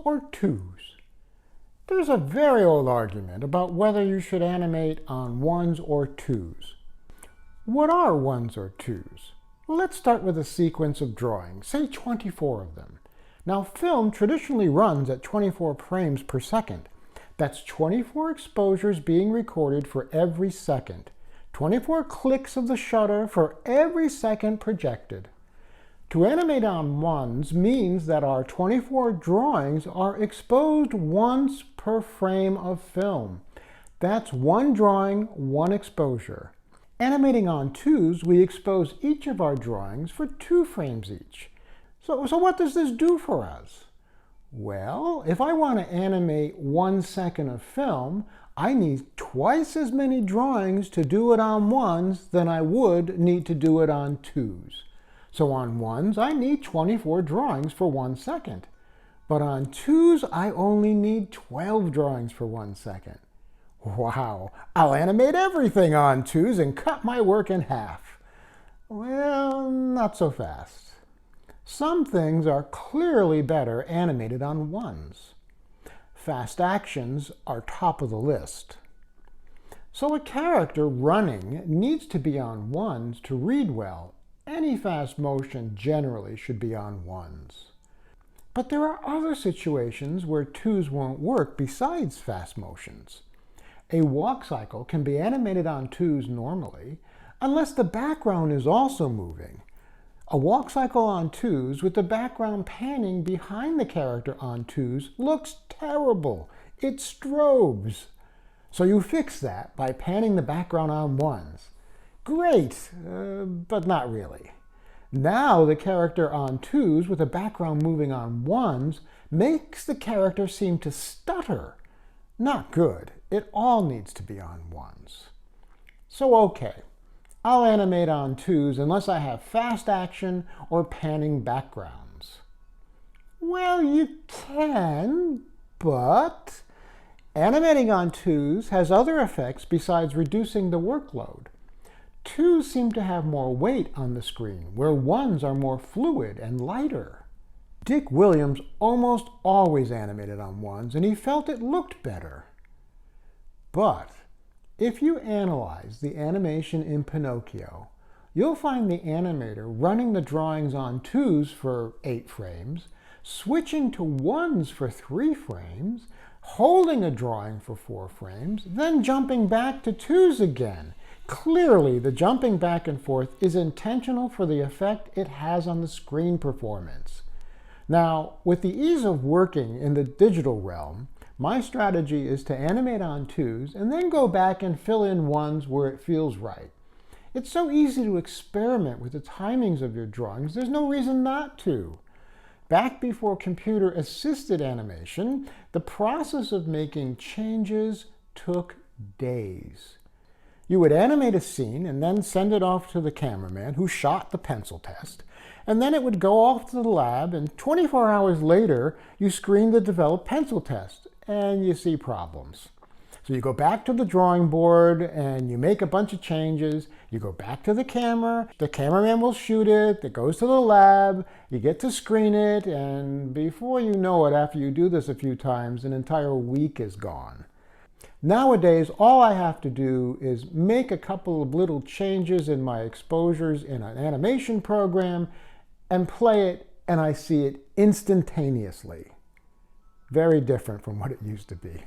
or twos? There's a very old argument about whether you should animate on ones or twos. What are ones or twos? Well, let's start with a sequence of drawings, say 24 of them. Now, film traditionally runs at 24 frames per second. That's 24 exposures being recorded for every second. 24 clicks of the shutter for every second projected. To animate on ones means that our 24 drawings are exposed once per frame of film. That's one drawing, one exposure. Animating on twos, we expose each of our drawings for 2 frames each. So what does this do for us? Well, if I want to animate 1 second of film, I need twice as many drawings to do it on ones than I would need to do it on twos. So on ones, I need 24 drawings for 1 second. But on twos, I only need 12 drawings for 1 second. Wow, I'll animate everything on twos and cut my work in half. Well, not so fast. Some things are clearly better animated on ones. Fast actions are top of the list. So a character running needs to be on ones to read well. Any fast motion generally should be on ones. But there are other situations where twos won't work besides fast motions. A walk cycle can be animated on twos normally, unless the background is also moving. A walk cycle on twos with the background panning behind the character on twos looks terrible. It strobes. So you fix that by panning the background on ones. Great, but not really. Now the character on twos with the background moving on ones makes the character seem to stutter. Not good. It all needs to be on ones. So okay, I'll animate on twos unless I have fast action or panning backgrounds. Well, you can, but animating on twos has other effects besides reducing the workload. Twos seem to have more weight on the screen, where ones are more fluid and lighter. Dick Williams almost always animated on ones, and he felt it looked better. But if you analyze the animation in Pinocchio, you'll find the animator running the drawings on twos for 8 frames, switching to ones for 3 frames, holding a drawing for 4 frames, then jumping back to twos again. Clearly, the jumping back and forth is intentional for the effect it has on the screen performance. Now, with the ease of working in the digital realm, my strategy is to animate on twos and then go back and fill in ones where it feels right. It's so easy to experiment with the timings of your drawings, there's no reason not to. Back before computer-assisted animation, the process of making changes took days. You would animate a scene and then send it off to the cameraman who shot the pencil test, and then it would go off to the lab, and 24 hours later, you screen the developed pencil test, and you see problems. So you go back to the drawing board, and you make a bunch of changes, you go back to the cameraman will shoot it, it goes to the lab, you get to screen it, and before you know it, after you do this a few times, an entire week is gone. Nowadays, all I have to do is make a couple of little changes in my exposures in an animation program and play it, and I see it instantaneously. Very different from what it used to be.